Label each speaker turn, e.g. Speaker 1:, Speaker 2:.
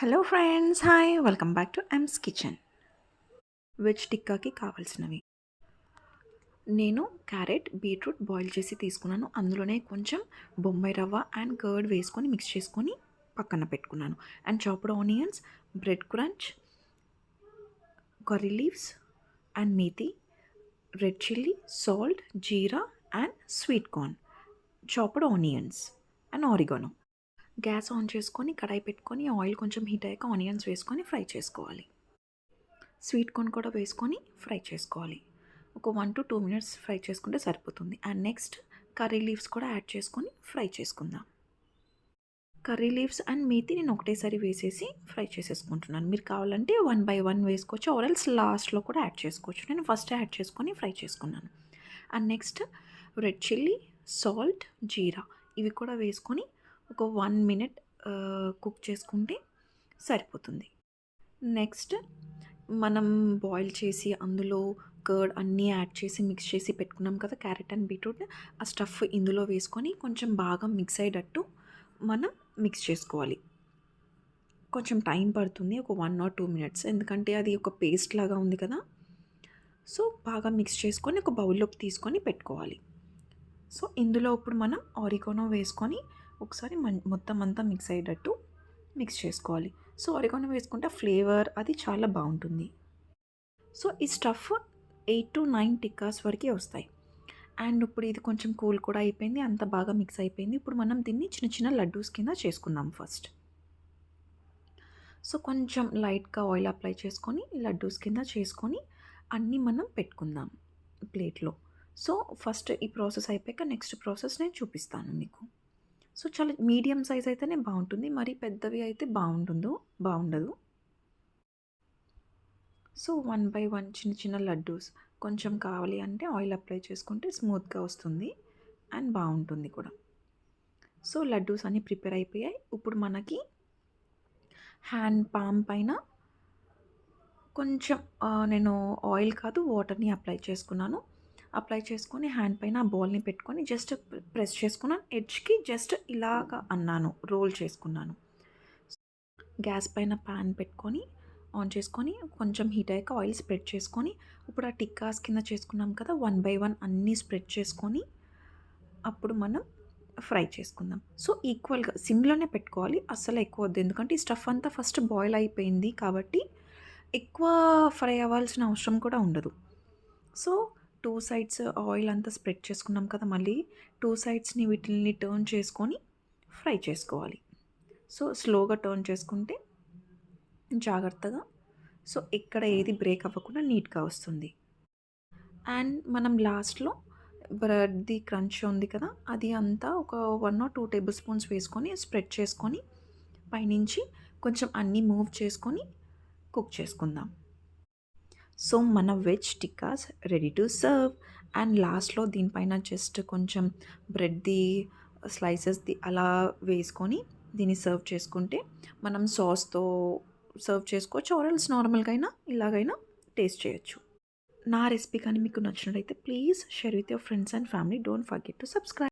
Speaker 1: Hello friends, hi, welcome back to M's kitchen. Veg టిక్కాకి కావాల్సినవి నేను క్యారెట్, బీట్రూట్ బాయిల్ చేసి తీసుకున్నాను. అందులోనే కొంచెం బొంబాయి రవ్వ అండ్ కర్డ్ వేసుకొని మిక్స్ చేసుకొని పక్కన పెట్టుకున్నాను. And chopped onions, bread crunch, curry leaves and methi, red chilli, salt, jeera and sweet corn, chopped onions and oregano. Gas on చేసుకొని కడాయి పెట్టుకొని ఆయిల్ కొంచెం హీట్ అయ్యాక ఆనియన్స్ వేసుకొని ఫ్రై చేసుకోవాలి. స్వీట్ కార్న్ కూడా వేసుకొని ఫ్రై చేసుకోవాలి. ఒక 1 to 2 minutes ఫ్రై చేసుకుంటే సరిపోతుంది. అండ్ నెక్స్ట్ కర్రీ లీవ్స్ కూడా యాడ్ చేసుకొని ఫ్రై చేసుకుందాం. కర్రీ లీవ్స్ అండ్ మేతి నేను ఒకటేసారి వేసేసి ఫ్రై చేసేసుకుంటున్నాను. మీరు కావాలంటే 1 by 1 వేసుకోవచ్చు, ఆర్ ఎల్స్ లాస్ట్లో కూడా యాడ్ చేసుకోవచ్చు. నేను ఫస్ట్ యాడ్ చేసుకొని ఫ్రై చేసుకున్నాను. And next red chilli, salt, jeera ఇవి కూడా వేసుకొని ఒక 1 minute కుక్ చేసుకుంటే సరిపోతుంది. నెక్స్ట్ మనం బాయిల్ చేసి అందులో కర్డ్ అన్నీ యాడ్ చేసి మిక్స్ చేసి పెట్టుకున్నాం కదా, క్యారెట్ అండ్ బీట్రూట్. ఆ స్టఫ్ ఇందులో వేసుకొని కొంచెం బాగా మిక్స్ అయ్యేటట్టు మనం మిక్స్ చేసుకోవాలి. కొంచెం టైం పడుతుంది, ఒక 1 or 2 minutes, ఎందుకంటే అది ఒక పేస్ట్ లాగా ఉంది కదా. సో బాగా మిక్స్ చేసుకొని ఒక బౌల్లోకి తీసుకొని పెట్టుకోవాలి. సో ఇందులో ఇప్పుడు మనం ఆరిగానో వేసుకొని ఒకసారి మొత్తం అంతా మిక్స్ అయ్యేటట్టు మిక్స్ చేసుకోవాలి. సో ఆరిగానో వేసుకుంటే ఫ్లేవర్ అది చాలా బాగుంటుంది. సో ఈ స్టఫ్ 8 to 9 టిక్కాస్ వరకే వస్తాయి. అండ్ ఇప్పుడు ఇది కొంచెం కూల్ కూడా అయిపోయింది, అంత బాగా మిక్స్ అయిపోయింది. ఇప్పుడు మనం దీన్ని చిన్న చిన్న లడ్డూస్ కింద చేసుకుందాం ఫస్ట్. సో కొంచెం లైట్గా ఆయిల్ అప్లై చేసుకొని లడ్డూస్ కింద చేసుకొని అన్నీ మనం పెట్టుకుందాం ప్లేట్లో. సో ఫస్ట్ ఈ ప్రాసెస్ అయిపోయాక నెక్స్ట్ ప్రాసెస్ నేను చూపిస్తాను మీకు. సో చాలా మీడియం సైజ్ అయితేనే బాగుంటుంది, మరీ పెద్దవి అయితే బాగుండదు. సో 1 by 1 చిన్న చిన్న లడ్డూస్ కొంచెం కావాలి అంటే ఆయిల్ అప్లై చేసుకుంటే స్మూత్గా వస్తుంది అండ్ బాగుంటుంది కూడా. సో లడ్డూస్ అన్నీ ప్రిపేర్ అయిపోయాయి. ఇప్పుడు మనకి హ్యాండ్ పామ్ పైన కొంచెం నేను ఆయిల్ కాదు వాటర్ని అప్లై చేసుకున్నాను. అప్లై చేసుకొని హ్యాండ్ పైన ఆ బాల్ని పెట్టుకొని జస్ట్ ప్రెస్ చేసుకున్నాను. ఎడ్జ్కి జస్ట్ ఇలాగా అన్నాను, రోల్ చేసుకున్నాను. గ్యాస్ పైన ప్యాన్ పెట్టుకొని ఆన్ చేసుకొని కొంచెం హీట్ అయ్యాక ఆయిల్ స్ప్రెడ్ చేసుకొని ఇప్పుడు ఆ టిక్కాస్ కింద చేసుకున్నాం కదా, 1 by 1 అన్నీ స్ప్రెడ్ చేసుకొని అప్పుడు మనం ఫ్రై చేసుకుందాం. సో ఈక్వల్గా సిమ్లోనే పెట్టుకోవాలి, అస్సలు ఎక్కువ వద్దు, ఎందుకంటే ఈ స్టఫ్ అంతా ఫస్ట్ బాయిల్ అయిపోయింది కాబట్టి ఎక్కువ ఫ్రై అవ్వాల్సిన అవసరం కూడా ఉండదు. సో 2 sides ఆయిల్ అంతా స్ప్రెడ్ చేసుకున్నాం కదా, మళ్ళీ 2 sidesని వీటిని టర్న్ చేసుకొని ఫ్రై చేసుకోవాలి. సో స్లోగా టర్న్ చేసుకుంటే జాగ్రత్తగా, సో ఎక్కడ ఏది బ్రేక్ అవ్వకుండా నీట్గా వస్తుంది. అండ్ మనం లాస్ట్లో బ్రెడ్ది క్రంచ్ ఉంది కదా, అది అంతా ఒక 1 or 2 tablespoons వేసుకొని స్ప్రెడ్ చేసుకొని పైనుంచి కొంచెం అన్నీ మూవ్ చేసుకొని కుక్ చేసుకుందాం. సో మన veg tikkas ready to serve. And లాస్ట్లో దీనిపైన జస్ట్ కొంచెం బ్రెడ్ది స్లైసెస్ది అలా వేసుకొని దీన్ని సర్వ్ చేసుకుంటే మనం సాస్తో సర్వ్ చేసుకోవచ్చు, ఆర్ ఎల్స్ నార్మల్గా అయినా ఇలాగైనా టేస్ట్ చేయొచ్చు. నా రెసిపీ కానీ మీకు నచ్చినట్లయితే please share with your friends and family. Don't forget to subscribe.